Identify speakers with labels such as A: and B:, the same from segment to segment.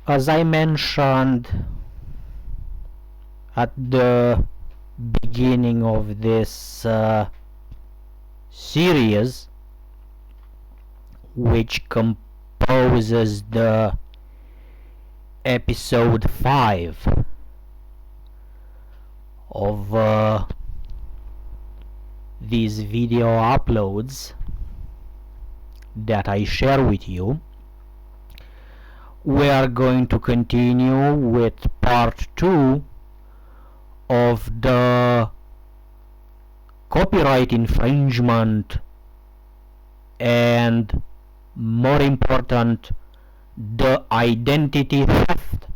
A: As I mentioned at the beginning of this series, which composes the episode 5 of these video uploads that I share with you, we are going to continue with part 2 of the copyright infringement and, more important, the identity theft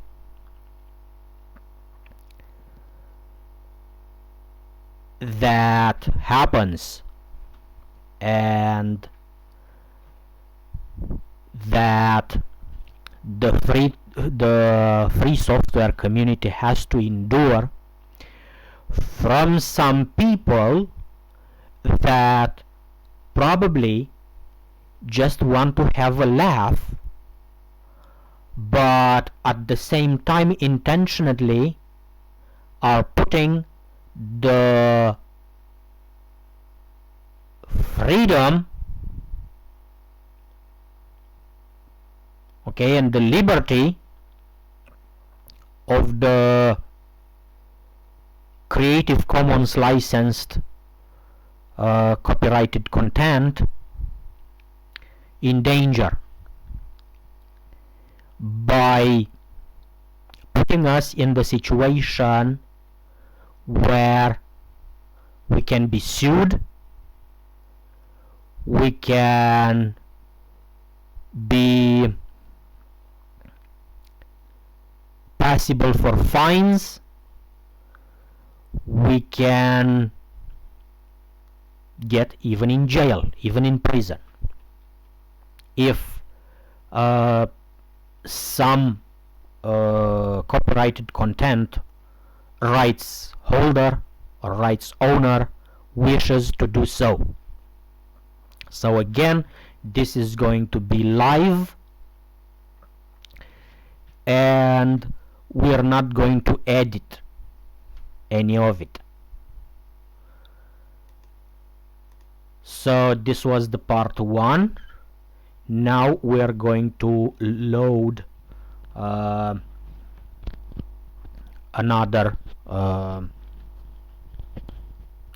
A: that happens and that the free software community has to endure from some people that probably just want to have a laugh, but at the same time intentionally are putting the freedom, okay, and the liberty of the Creative Commons licensed copyrighted content in danger by putting us in the situation where we can be sued, we can be passible for fines, we can get even in jail, even in prison, if some copyrighted content rights holder or rights owner wishes to do so. So again, this is going to be live, and we are not going to edit any of it. So this was the part 1. Now we are going to load another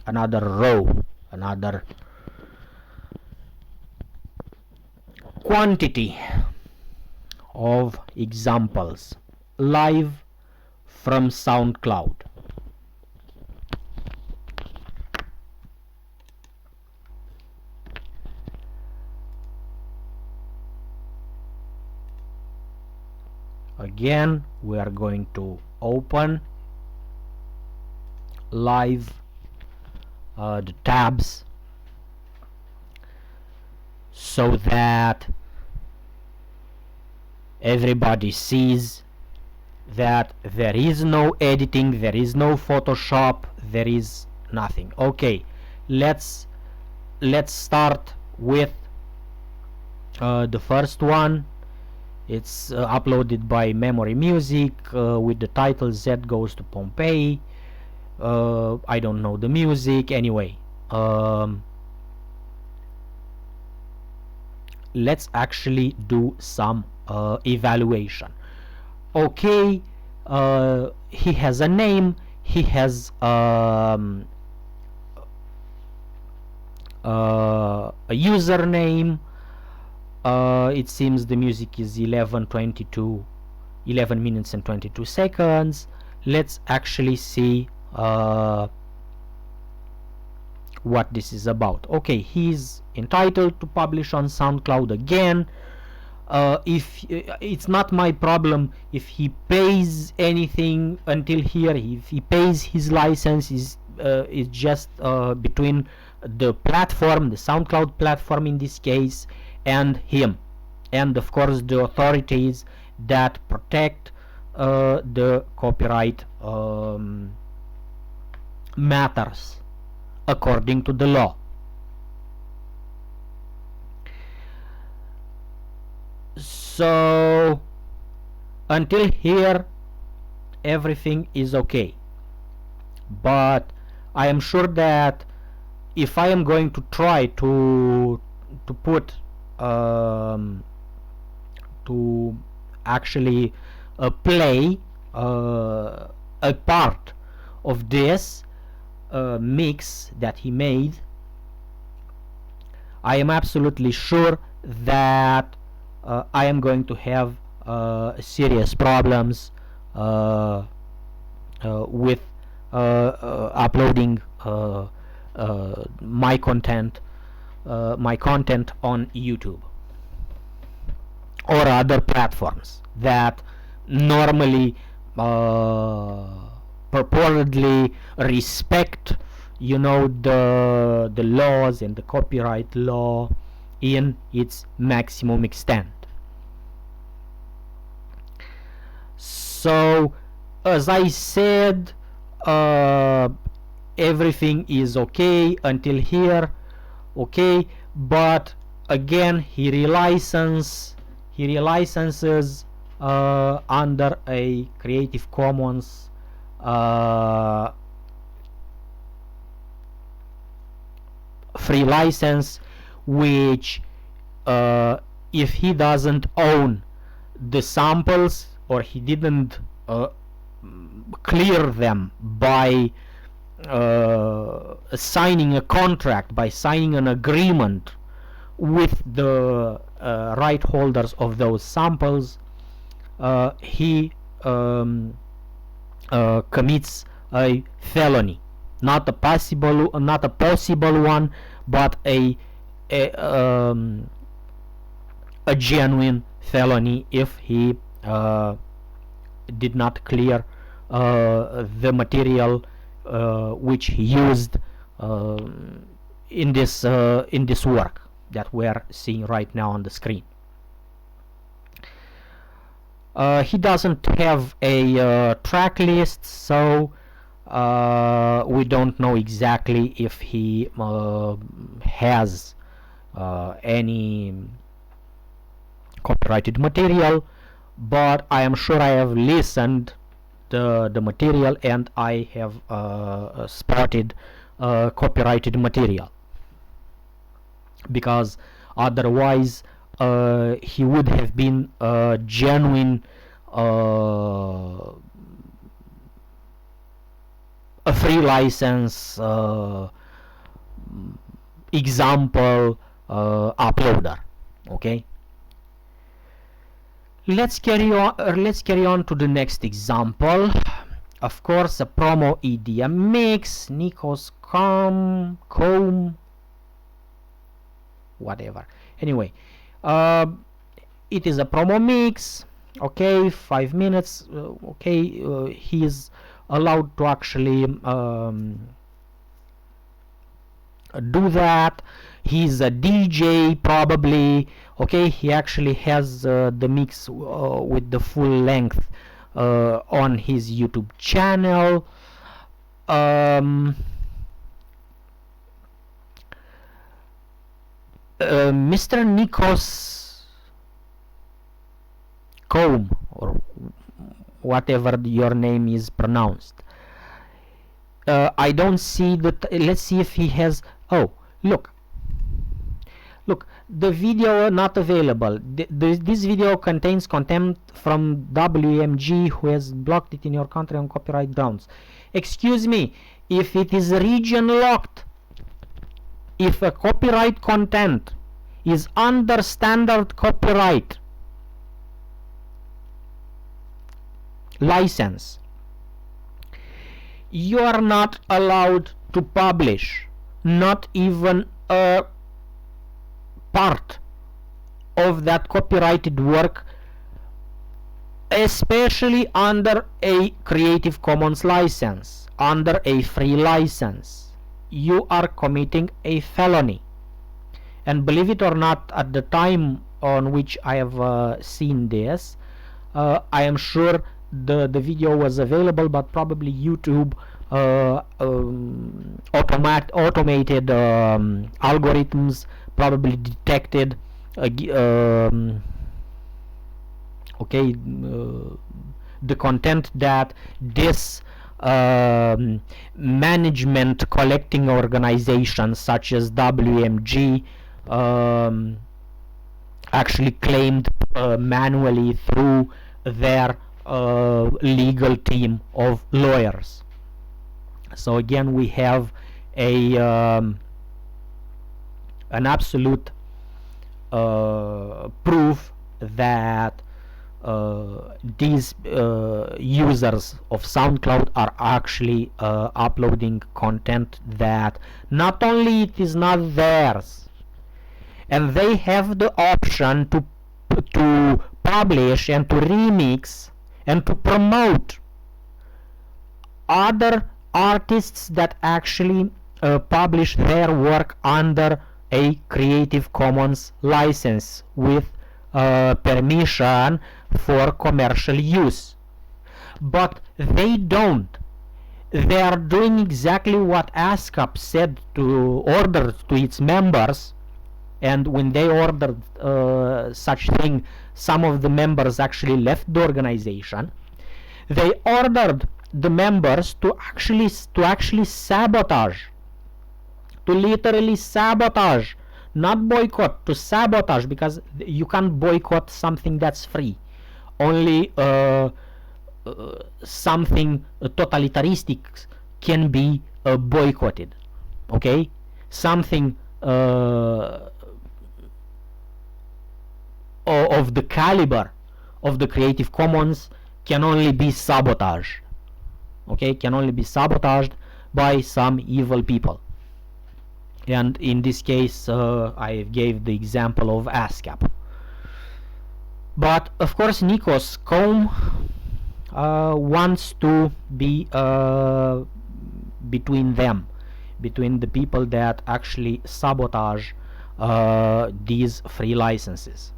A: row, another quantity of examples live from SoundCloud. Again, we are going to open live the tabs so that everybody sees that there is no editing, there is no Photoshop, there is nothing. Okay, let's start with the first one. It's uploaded by Memory Music with the title Z Goes to Pompeii. I don't know the music. Anyway, let's actually do some evaluation. Okay, he has a name, he has a username. It seems the music is 11 minutes and 22 seconds. Let's actually see what this is about. Okay, he's entitled to publish on SoundCloud again. If it's not my problem if he pays anything until here, if he pays his license, is just between the platform, the SoundCloud platform in this case, and him, and of course the authorities that protect the copyright matters according to the law. So Until here everything is okay, but I am sure that if I am going to try to put to actually play a part of this mix that he made, I am absolutely sure that I am going to have serious problems with uploading my content on YouTube or other platforms that normally purportedly respect, you know, the laws and the copyright law in its maximum extent. So as I said, everything is okay until here, okay, but again he relicenses under a Creative Commons free license, which if he doesn't own the samples, or he didn't clear them by signing a contract, by signing an agreement with the right holders of those samples, he commits a felony, not a possible one, but a genuine felony if he did not clear the material which he used in this work that we are seeing right now on the screen. He doesn't have a track list, so we don't know exactly if he has any copyrighted material, but I am sure I have listened the material and I have spotted copyrighted material, because otherwise he would have been a genuine a free license example uploader. Okay, let's carry on to the next example. Of course, a promo EDM mix, Nikos comb whatever. Anyway, it is a promo mix. Okay, 5 minutes. Okay, he is allowed to actually do that. He's a DJ probably. Okay, he actually has the mix with the full length on his YouTube channel. Mr. Nikos comb, or whatever your name is pronounced, I don't see that. Let's see if he has. Oh, look, the video not available. This video contains content from WMG, who has blocked it in your country on copyright grounds. Excuse me, if it is region locked, if a copyright content is under standard copyright license, you are not allowed to publish not even a part of that copyrighted work, especially under a Creative Commons license, under a free license. You are committing a felony. And believe it or not, at the time on which I have seen this, I am sure the video was available, but probably YouTube automated algorithms probably detected okay, the content that this management collecting organizations such as WMG actually claimed manually through their legal team of lawyers. So again, we have a an absolute proof that these users of SoundCloud are actually uploading content that not only it is not theirs, and they have the option to publish and to remix and to promote other artists that actually publish their work under a Creative Commons license with permission for commercial use. But they don't. They are doing exactly what ASCAP said to order to its members, and when they ordered such thing, some of the members actually left the organization. They ordered the members to actually sabotage, to literally sabotage, not boycott, to sabotage, because you can't boycott something that's free. Only something totalitarianistic can be boycotted. Okay, something of the caliber of the Creative Commons can only be sabotaged. Okay, can only be sabotaged by some evil people. And in this case, I gave the example of ASCAP. But of course, Nikos Combe wants to be between them, between the people that actually sabotage these free licenses.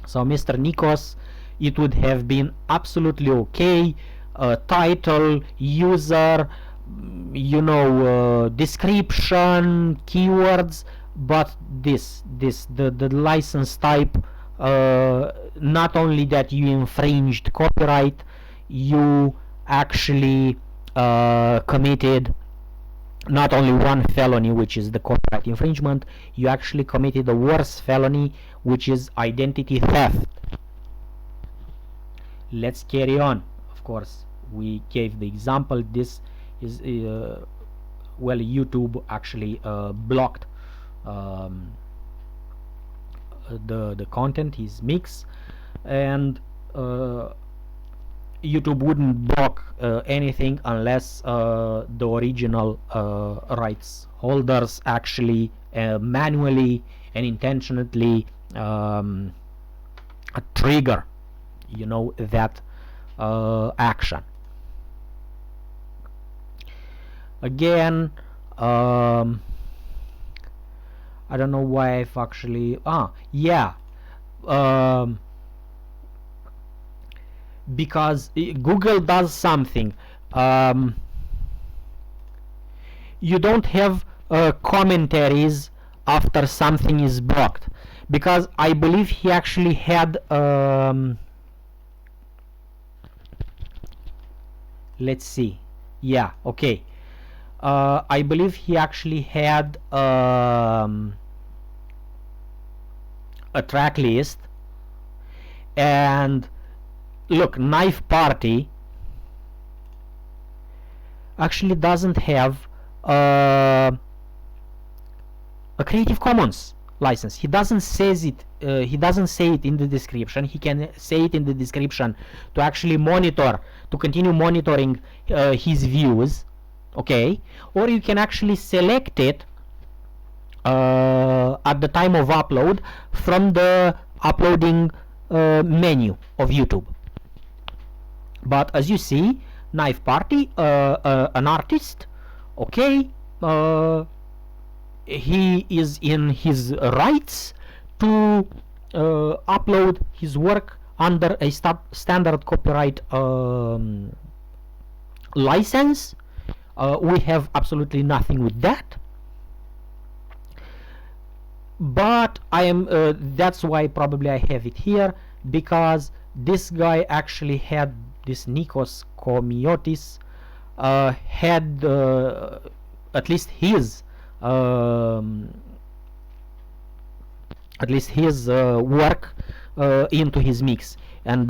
A: So Mr. Nikos, it would have been absolutely okay, title, user, you know, description, keywords, but the license type, not only that you infringed copyright, you actually committed not only one felony, which is the copyright infringement, you actually committed a worse felony, which is identity theft. Let's carry on. Of course, we gave the example. This is well, YouTube actually blocked the content, his mix, and YouTube wouldn't block anything unless the original rights holders actually manually and intentionally trigger, you know, that action. Again, I don't know why I've actually because Google does something. You don't have commentaries after something is blocked, because I believe he actually had let's see, yeah, okay, I believe he actually had a track list, and look, Knife Party actually doesn't have a Creative Commons license. He doesn't says it. He doesn't say it in the description. He can say it in the description to actually monitor, to continue monitoring his views. Okay, or you can actually select it at the time of upload from the uploading menu of YouTube. But as you see, Knife Party, an artist, okay, he is in his rights to upload his work under a standard copyright license. We have absolutely nothing with that. But I am that's why probably I have it here. because this guy actually had, this Nikos Komiotis had at least his um, work into his mix, and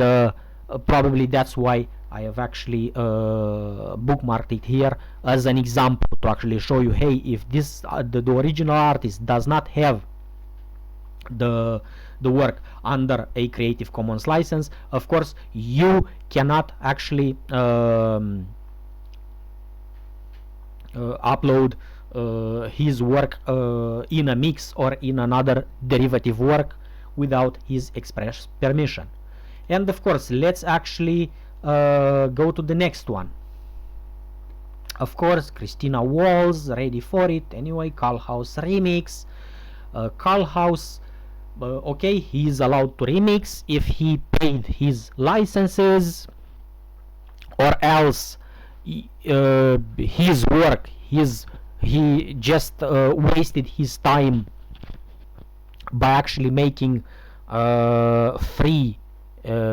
A: probably that's why I have actually bookmarked it here as an example to actually show you, hey, if this the original artist does not have the work under a Creative Commons license, of course you cannot actually upload his work in a mix or in another derivative work without his express permission. And of course, let's actually go to the next one. Of course, Christina Walls, ready for it. Anyway, Callhouse remix. Callhouse, okay, he is allowed to remix if he paid his licenses, or else his work, he just wasted his time by actually making free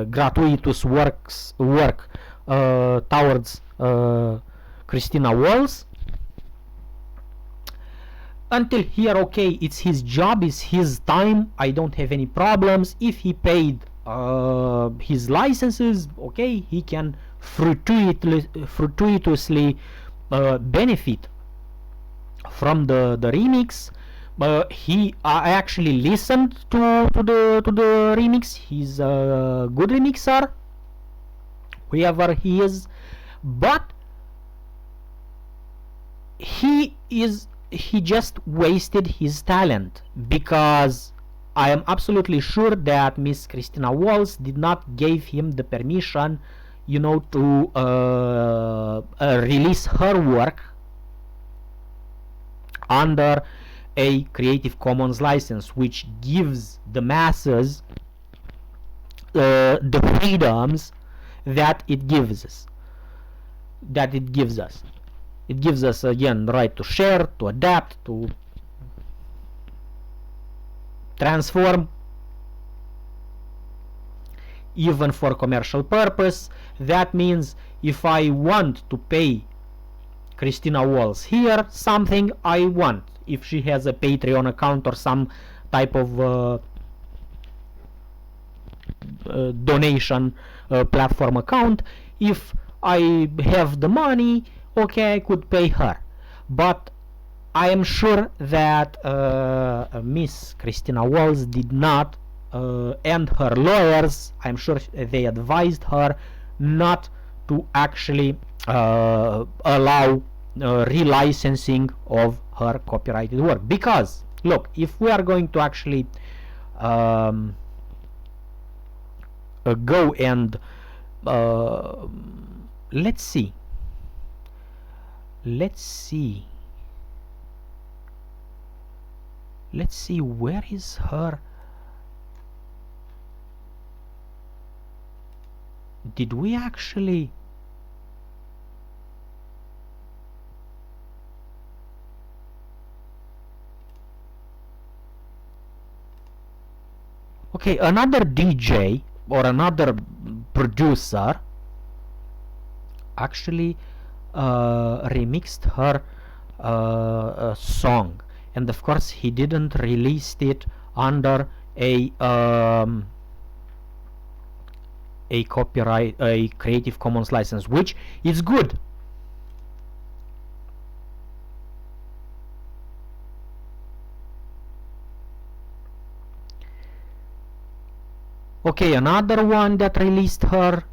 A: gratuitous work towards Christina Walls. Until here, okay, it's his job, it's his time, I don't have any problems. If he paid his licenses, okay, he can fortuitously benefit from the remix. I actually listened to the remix. He's a good remixer, whoever he is, but he just wasted his talent, because I am absolutely sure that Miss Christina Walls did not give him the permission, you know, to release her work under a Creative Commons license, which gives the masses the freedoms that it gives us. It gives us again the right to share, to adapt, to transform, even for commercial purpose. That means if I want to pay Christina Walls here something, I want, if she has a Patreon account or some type of donation platform account, if I have the money, okay, I could pay her. But I am sure that Miss Christina Walls did not, and her lawyers, I'm sure they advised her not to actually allow relicensing of her copyrighted work. Because look, if we are going to actually go and let's see where is her, did we actually okay, another DJ or another producer actually remixed her song, and of course he didn't release it under a copyright, a Creative Commons license, which is good. Okay, another one that released her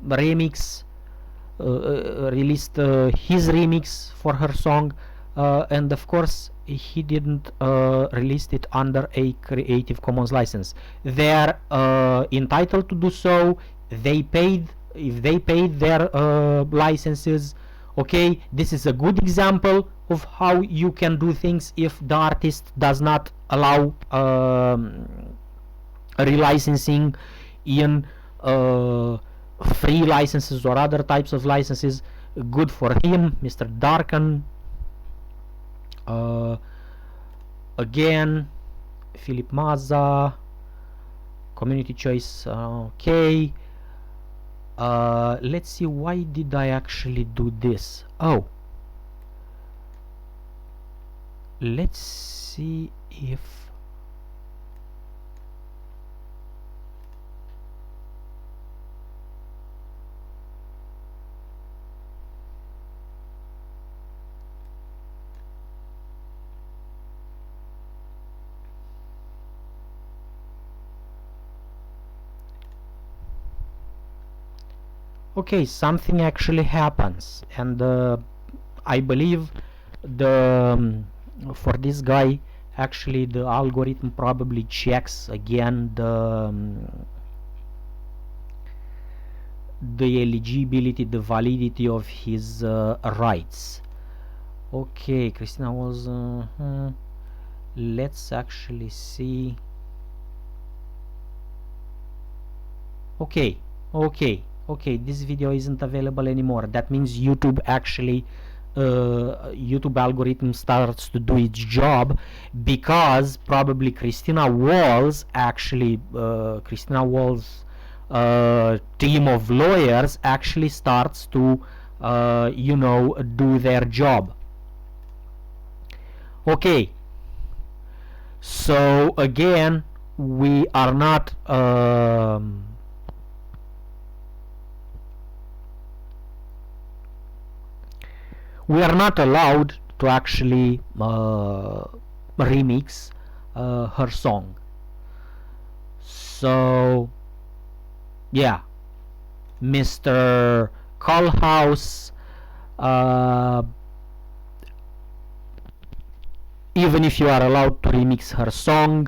A: remix, released his remix for her song, and of course he didn't release it under a Creative Commons license. They're entitled to do so. They paid, if they paid their licenses. Okay, this is a good example of how you can do things if the artist does not allow relicensing in free licenses or other types of licenses. Good for him, Mr. Darkan. Again, Philip Maza, community choice. Okay, let's see, why did I actually do this? Oh, let's see if okay, something actually happens, and I believe for this guy, actually the algorithm probably checks again the eligibility, the validity of his rights. Okay, Christina was let's actually see. Okay, this video isn't available anymore. That means YouTube actually YouTube algorithm starts to do its job, because probably Christina Wall's team of lawyers actually starts to do their job. Okay, so again, we are not allowed to actually remix her song. So yeah, Mr. Callhouse, even if you are allowed to remix her song,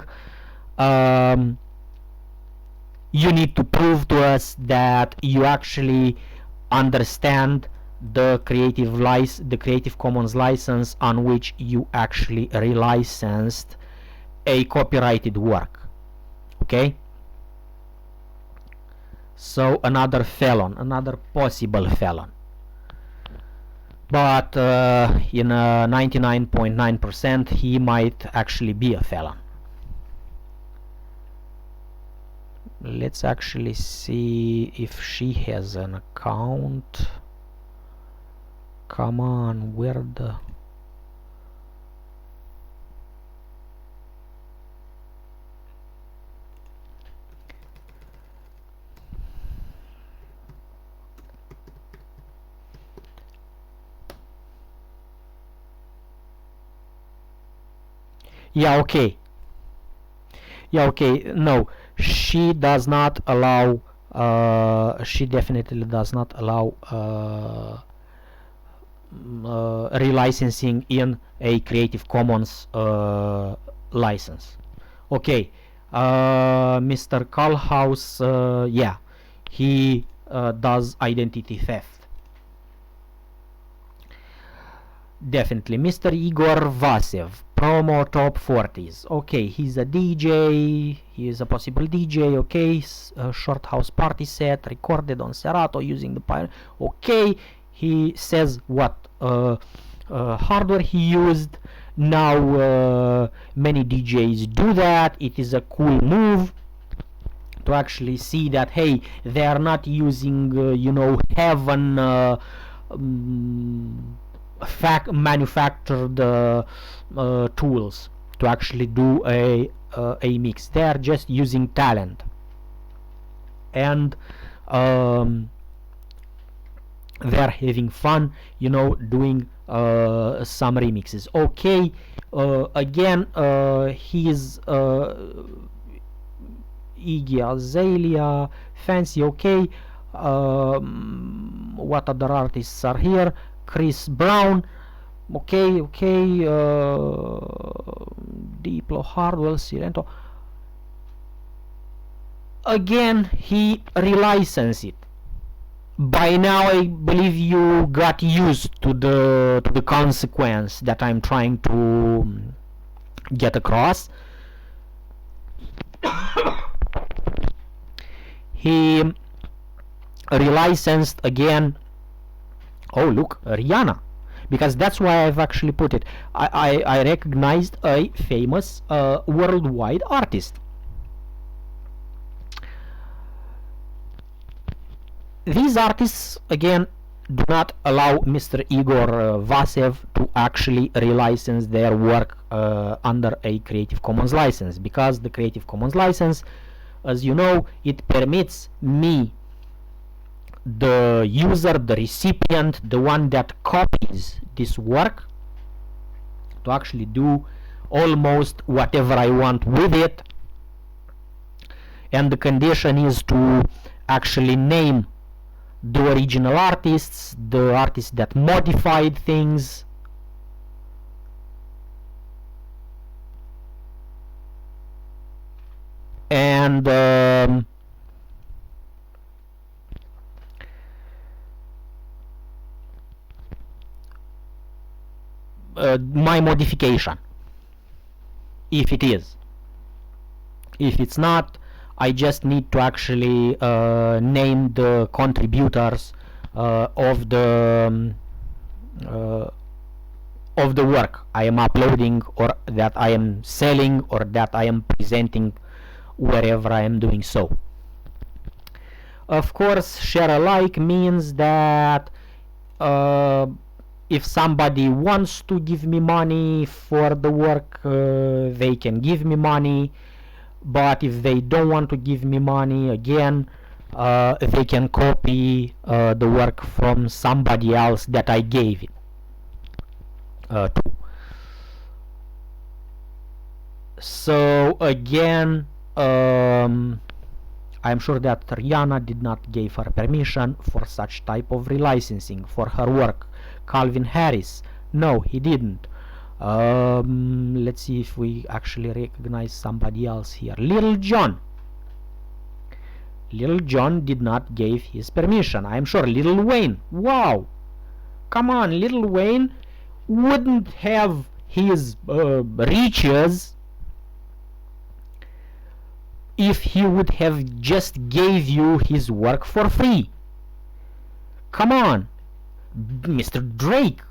A: you need to prove to us that you actually understand the Creative Commons license on which you actually relicensed a copyrighted work. Okay, so another possible felon, but in 99.9% he might actually be a felon. Let's actually see if she has an account. Come on, where the... Yeah, okay. No, she does not allow, she definitely does not allow relicensing in a Creative Commons license. Okay, Mr. Callhouse, yeah, he does identity theft. Definitely. Mr. Igor Vasev, promo top 40s. Okay, he's a DJ, he is a possible DJ. Okay, short house party set recorded on Serato using the pirate. Okay, he says what hardware he used. Now many DJs do that. It is a cool move to actually see that, hey, they are not using heaven manufactured tools to actually do a mix. They are just using talent, and they're having fun, doing some remixes. Okay, again, he's Iggy Azalea, Fancy. Okay, what other artists are here? Chris Brown. Okay, Diplo, Hardwell, Silento. Again, he relicensed it. By now, I believe you got used to the consequence that I'm trying to get across. He relicensed again. Oh, look, Rihanna, because that's why I've actually put it. I recognized a famous worldwide artist. these artists again do not allow Mr. Igor Vasev to actually relicense their work under a Creative Commons license, because the Creative Commons license, as you know, it permits me, the user, the recipient, the one that copies this work, to actually do almost whatever I want with it. And the condition is to actually name the original artists, the artists that modified things, and my modification, if it is. If it's not, I just need to actually name the contributors of the work I am uploading, or that I am selling, or that I am presenting wherever I am doing so. Of course, share alike means that if somebody wants to give me money for the work, they can give me money. But if they don't want to give me money, again, they can copy the work from somebody else that I gave it to. So again, I'm sure that Rihanna did not give her permission for such type of relicensing for her work. Calvin Harris, no, he didn't. Let's see if we actually recognize somebody else here. Little John did not give his permission. I'm sure Little Wayne, wow, come on, Little Wayne wouldn't have his riches if he would have just gave you his work for free. Come on, Mr. Drake,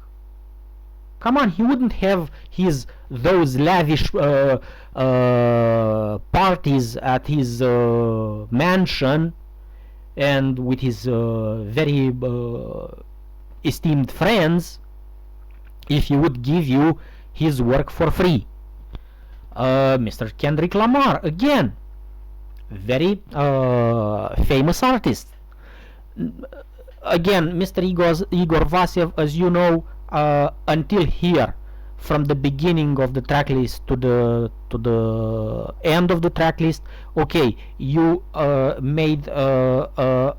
A: come on, he wouldn't have those lavish parties at his mansion and with his very esteemed friends if he would give you his work for free. Mr. Kendrick Lamar, again, very famous artist. Again, Mr. Igor Vasev, as you know, until here, from the beginning of the tracklist to the end of the tracklist, okay, you made a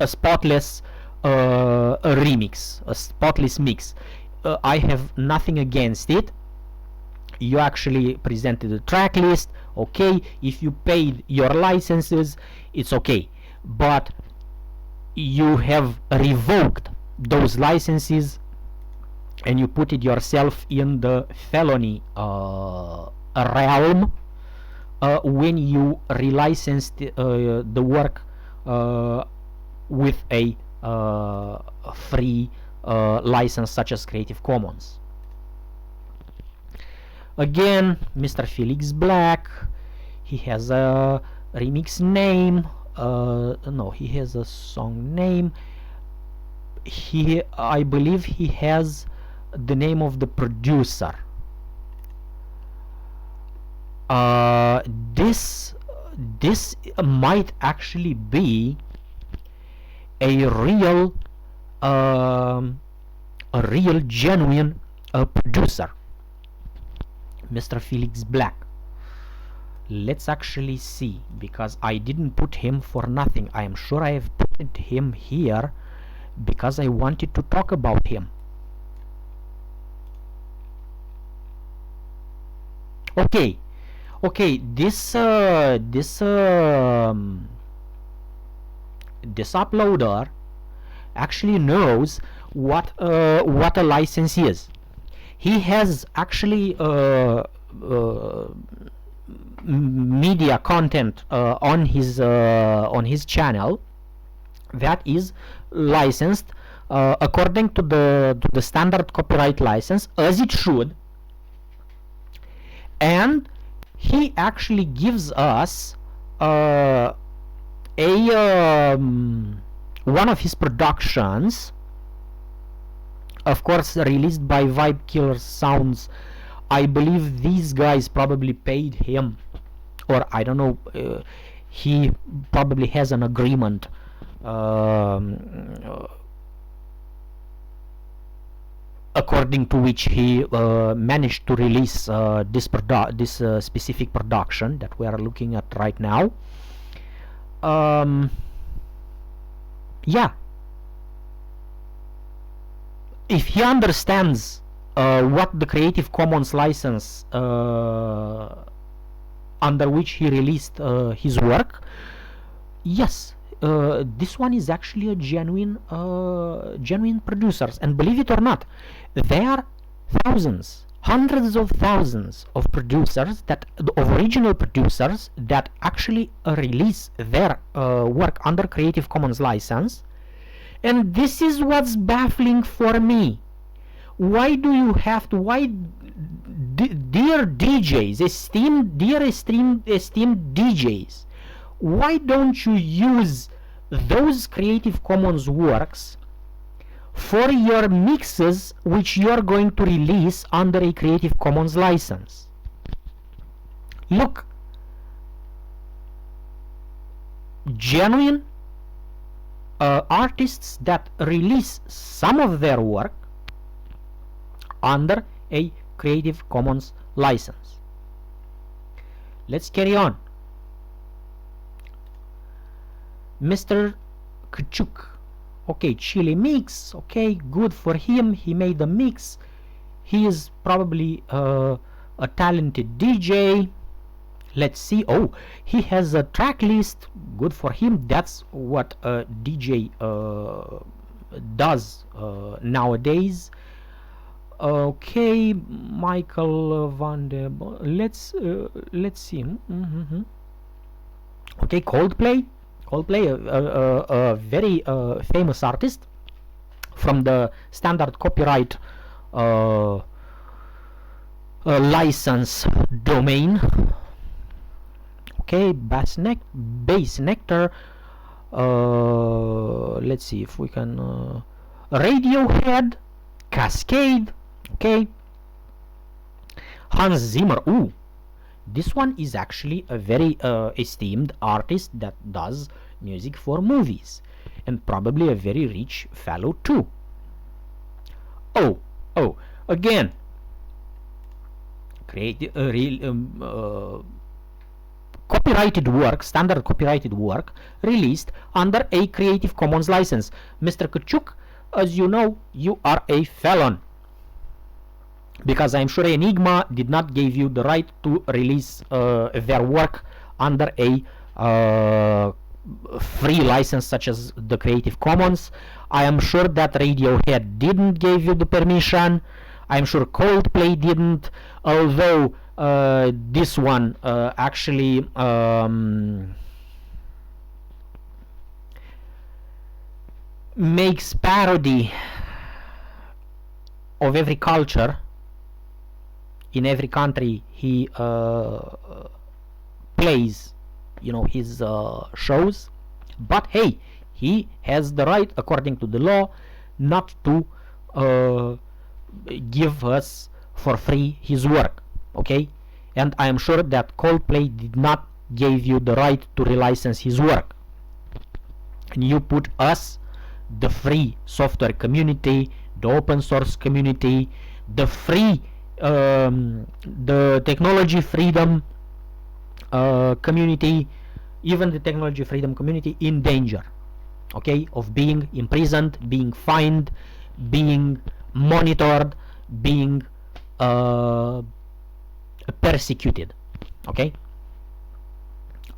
A: spotless a remix, a spotless mix. I have nothing against it. You actually presented a tracklist, okay. If you paid your licenses, it's okay, but you have revoked those licenses and you put it yourself in the felony realm when you relicensed the work with a free license such as Creative Commons. Again, Mr. Felix Black, he has a remix name, no, he has a song name. I believe he has the name of the producer. This might actually be a real genuine producer, Mr. Felix Black. Let's actually see, because I didn't put him for nothing. I am sure I have put him here because I wanted to talk about him. Okay, this uploader actually knows what a license is. He has actually media content on his channel that is licensed according to the standard copyright license, as it should, and he actually gives us a one of his productions, of course released by Vibe Killer Sounds. I believe these guys probably paid him, or I don't know, he probably has an agreement according to which he managed to release this specific production that we are looking at right now. Yeah, if he understands what the Creative Commons license under which he released his work, yes, this one is actually a genuine producers. And believe it or not, there are thousands, hundreds of thousands of producers, of original producers, that actually release their work under Creative Commons license. And this is what's baffling for me. Why do you have to, dear DJs, esteemed DJs, why don't you use those Creative Commons works for your mixes which you are going to release under a Creative Commons license? Look, genuine artists that release some of their work under a Creative Commons license. Let's carry on. Mr. Kachuk, okay, Chili Mix, okay, good for him, he made a mix. He is probably a talented DJ. Let's see. Oh, he has a track list, good for him. That's what a DJ does nowadays. Okay, Michael van der let's see. Okay, Coldplay, a very famous artist from the standard copyright license domain. Okay, Bass Nectar. Let's see if we can. Radiohead, Cascade. Okay, Hans Zimmer. Ooh, this one is actually a very esteemed artist that does music for movies, and probably a very rich fellow too. Oh, again, create copyrighted work, standard copyrighted work, released under a Creative Commons license. Mr. Kachuk, as you know, you are a felon, because I'm sure Enigma did not give you the right to release their work under a free license such as the Creative Commons. I am sure that Radiohead didn't give you the permission. I'm sure Coldplay didn't, although this one actually makes parody of every culture in every country he plays, you know, his shows. But hey, he has the right, according to the law, not to give us for free his work. Okay, and I am sure that Coldplay did not give you the right to relicense his work, and you put us, the free software community, the open source community, the free the technology freedom community, even the technology freedom community, in danger, okay, of being imprisoned, being fined, being monitored, being persecuted. Okay,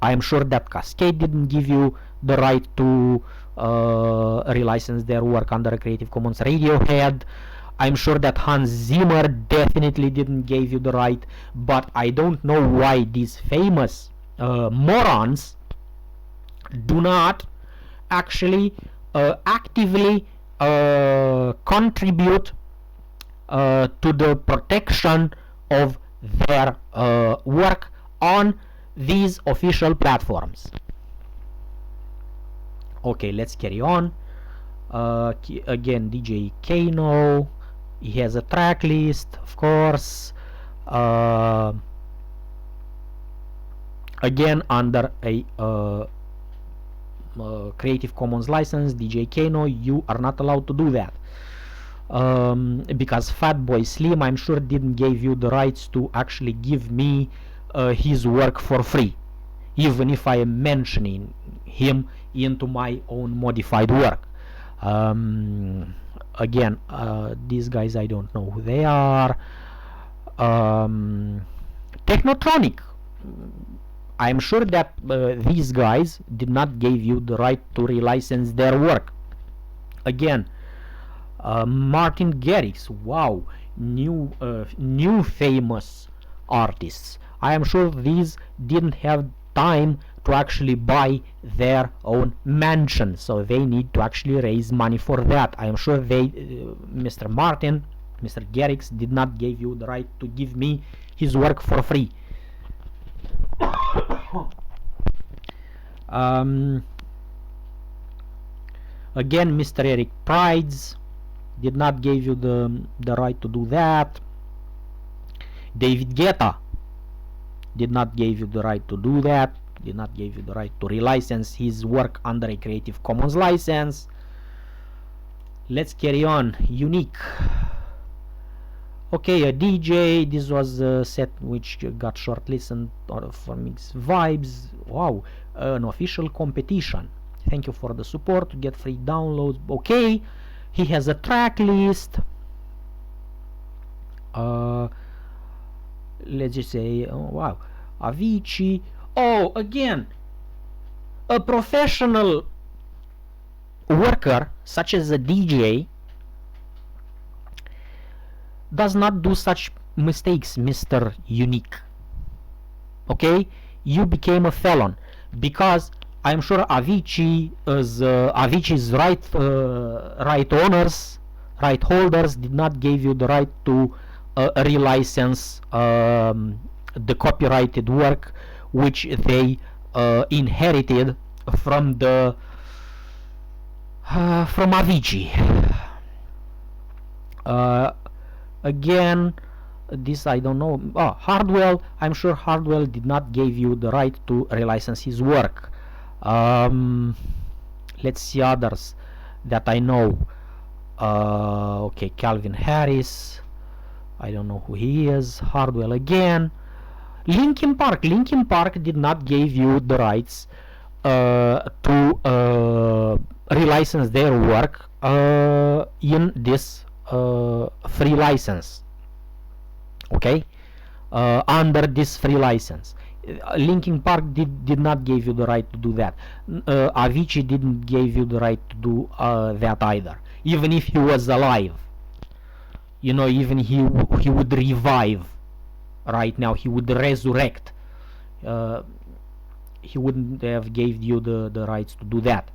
A: I am sure that Cascade didn't give you the right to relicense their work under a Creative Commons. Radiohead, I'm sure that Hans Zimmer definitely didn't give you the right, but I don't know why these famous morons do not actually actively contribute to the protection of their work on these official platforms. Okay, let's carry on. Again, DJ Kano, he has a track list, of course. Again, under a Creative Commons license, DJ Kano, you are not allowed to do that. Because Fatboy Slim, I'm sure, didn't give you the rights to actually give me his work for free, even if I am mentioning him into my own modified work. Again, these guys, I don't know who they are. Technotronic, I'm sure that these guys did not give you the right to relicense their work. Again, Martin Garrix, wow, new famous artists. I am sure these didn't have time to actually buy their own mansion, so they need to actually raise money for that. I am sure they, Mr. Garrix did not give you the right to give me his work for free. Again, Mr. Eric Prides did not give you the right to do that. David Guetta did not give you the right to do that, did not give you the right to relicense his work under a Creative Commons license. Let's carry on. Unique. Okay, a DJ, this was a set which got shortlisted for Mix Vibes. Wow, an official competition. Thank you for the support to get free downloads. Okay, he has a track list. Let's just say, oh wow, Avicii. Oh, again, a professional worker such as a DJ does not do such mistakes, Mr. Unique. Okay, you became a felon because I'm sure Avicii's right owners, right holders did not give you the right to relicense the copyrighted work which they inherited from Avicii. Again, this I don't know. Oh, Hardwell, I'm sure Hardwell did not give you the right to relicense his work. Let's see others that I know. Okay, Calvin Harris, I don't know who he is. Hardwell again. Linkin Park did not give you the rights to relicense their work in this free license. Okay, under this free license, Linkin Park did not give you the right to do that. Avicii didn't give you the right to do that either, even if he was alive. You know, even he would revive right now, he would resurrect. He wouldn't have gave you the rights to do that.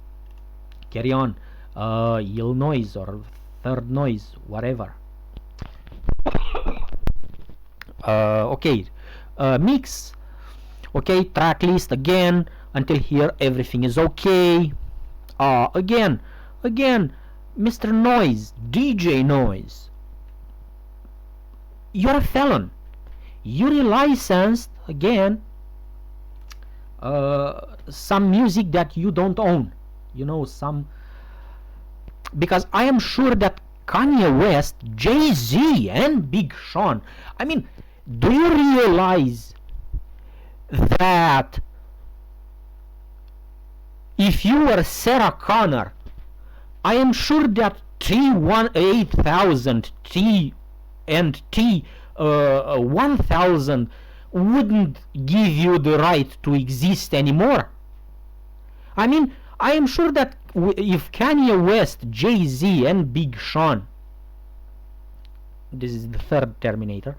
A: Carry on. Illinois or Third Noise, whatever. Okay, mix. Okay, track list again. Until here, everything is okay. Again, Mr. Noise, DJ Noise, you're a felon. You relicensed again some music that you don't own. You know, some, because I am sure that Kanye West, Jay-Z, and Big Sean, I mean, do you realize that if you were Sarah Connor, I am sure that T8000 T and T1000 wouldn't give you the right to exist anymore. I mean, I am sure that if Kanye West, Jay-Z, and Big Sean, this is the third Terminator,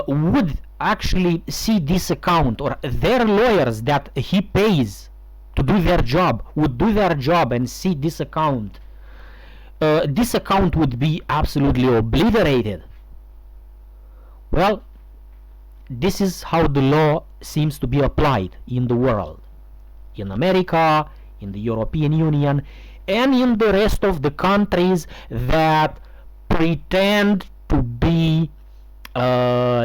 A: would actually see this account, or their lawyers that he pays to do their job would do their job and see this account would be absolutely obliterated. Well, this is how the law seems to be applied in the world, in America, in the European Union and in the rest of the countries that pretend to be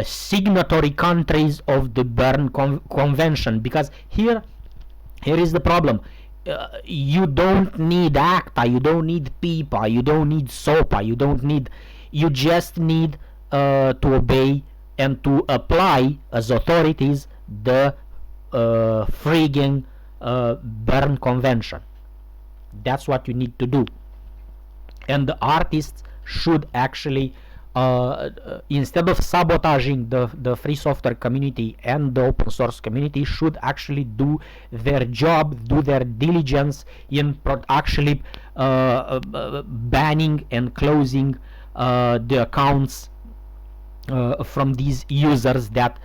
A: signatory countries of the Berne Convention, because here is the problem. You don't need ACTA, you don't need PIPA, you don't need SOPA, you just need to obey and to apply as authorities the frigging Berne Convention. That's what you need to do. And the artists should actually instead of sabotaging the free software community and the open source community, should actually do their job, do their diligence in actually banning and closing the accounts from these users that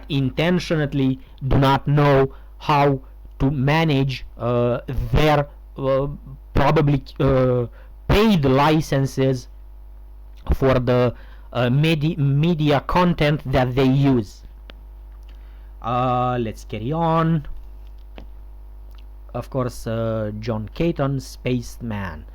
A: intentionally do not know how to manage their probably paid licenses for the media content that they use. Let's carry on. Of course, John Caton, Spaceman.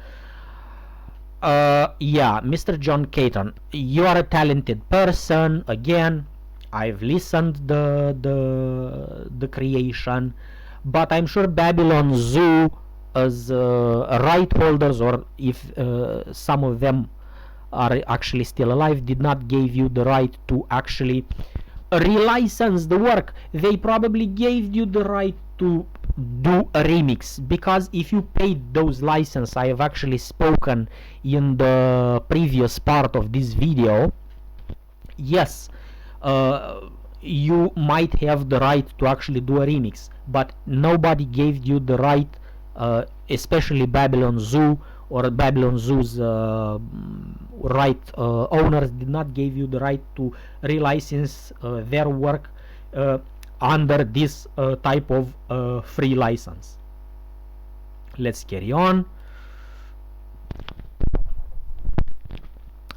A: Yeah, Mr. John Caton, you are a talented person. Again, I've listened the creation, but I'm sure Babylon Zoo as right holders, or if some of them are actually still alive, did not give you the right to actually relicense the work. They probably gave you the right to do a remix, because if you paid those license, I have actually spoken in the previous part of this video, yes, you might have the right to actually do a remix, but nobody gave you the right, especially Babylon Zoo or Babylon Zoo's right owners did not give you the right to relicense their work under this type of free license. Let's carry on.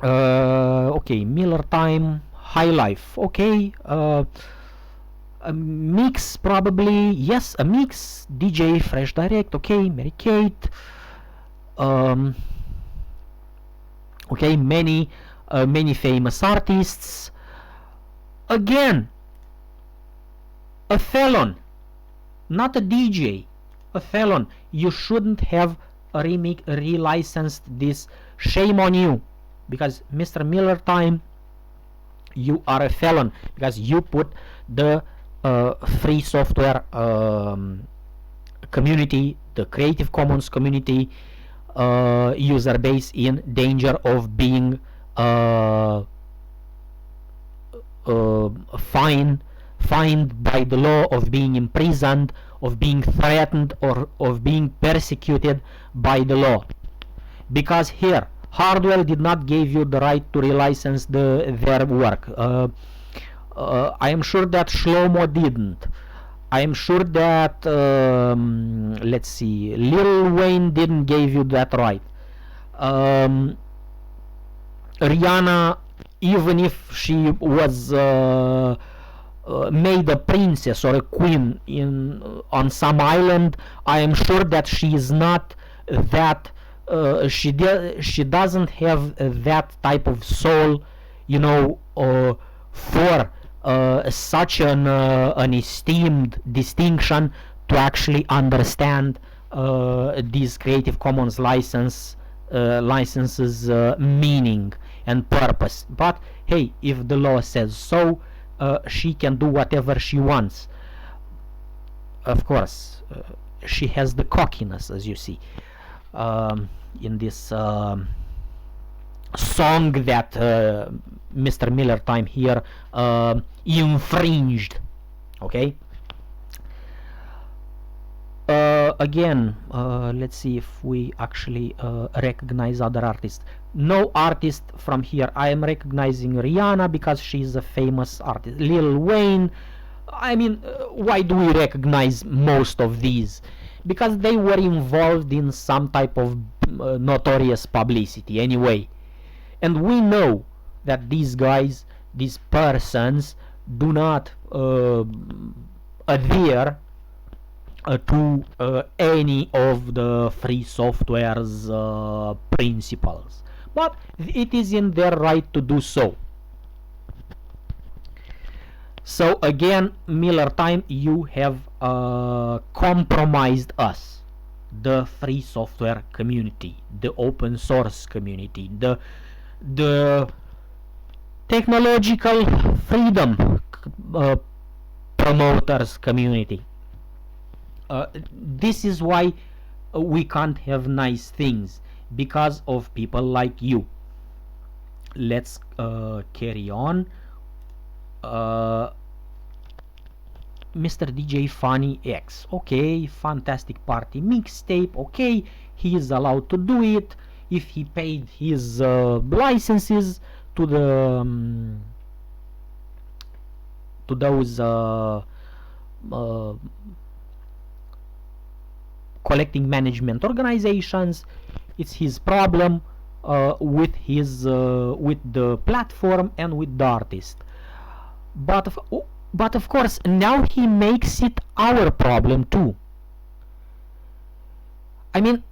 A: Okay, Miller Time, High Life. Okay, a mix probably, yes, a mix. DJ Fresh Direct. Okay, Mary Kate. Okay, many famous artists. Again, a felon, not a DJ, a felon. You shouldn't have relicensed this. Shame on you, because Mr. Miller Time, you are a felon, because you put the free software community, the Creative Commons community user base in danger of being fined by the law, of being imprisoned, of being threatened, or of being persecuted by the law. Because here, Hardwell did not give you the right to relicense their work. I am sure that Shlomo didn't. I am sure that let's see, Lil Wayne didn't give you that right. Rihanna, even if she was made a princess or a queen on some island, I am sure that she is not that. She doesn't have that type of soul, you know, for such an esteemed distinction to actually understand these Creative Commons licenses meaning and purpose. But hey, if the law says so, she can do whatever she wants. Of course, she has the cockiness, as you see, in this song that Mr. Miller Time here infringed. Okay. Again, let's see if we actually recognize other artists. No artist from here. I am recognizing Rihanna because she's a famous artist. Lil Wayne. I mean, why do we recognize most of these? Because they were involved in some type of notorious publicity anyway. And we know that these guys, these persons, do not adhere to any of the free software's principles, but it is in their right to do so. So again, Miller Time, you have compromised us, the free software community, the open source community, the technological freedom promoters community. This is why we can't have nice things, because of people like you. Let's carry on. Mr. DJ Funny X, okay, fantastic party mixtape, okay, he is allowed to do it if he paid his licenses to the to those collecting management organizations. It's his problem with his with the platform and with the artist. But of course, now he makes it our problem too. I mean,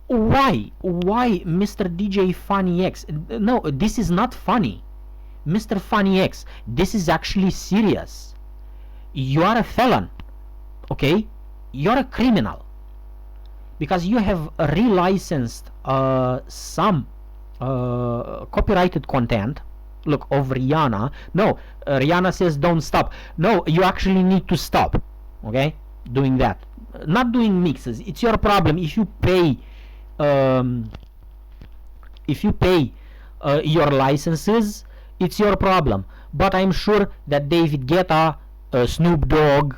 A: why, Mr. DJ Funny X? No, this is not funny, Mr. Funny X. This is actually serious. You are a felon, okay? You're a criminal, because you have relicensed some copyrighted content. Look, of Rihanna. No, Rihanna says don't stop. No, you actually need to stop, okay, doing that. Not doing mixes. It's your problem. If you pay your licenses, it's your problem. But I'm sure that David Guetta, Snoop Dogg,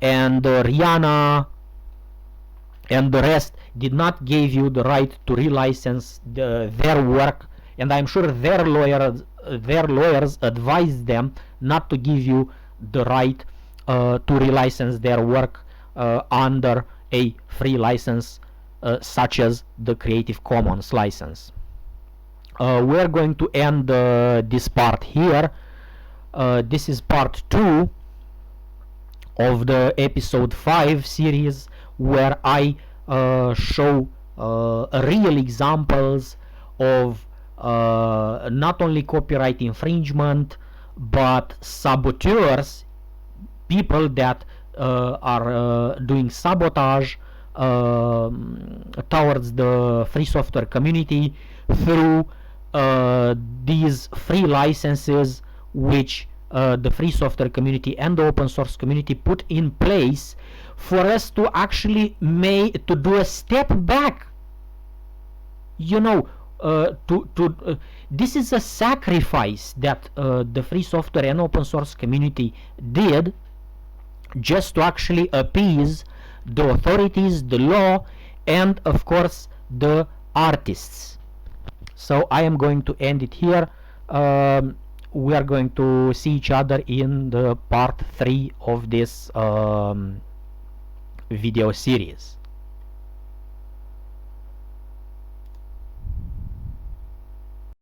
A: and Rihanna and the rest did not give you the right to relicense their work, and I'm sure their lawyers advised them not to give you the right to relicense their work under a free license such as the Creative Commons license. We're going to end this part here. This is part 2 of the episode 5 series, where I show real examples of not only copyright infringement, but saboteurs, people that are doing sabotage towards the free software community through these free licenses which the free software community and the open source community put in place for us to actually to do a step back. You know, this is a sacrifice that the free software and open source community did just to actually appease the authorities, the law, and of course the artists. So I am going to end it here. We are going to see each other in the part 3 of this video series.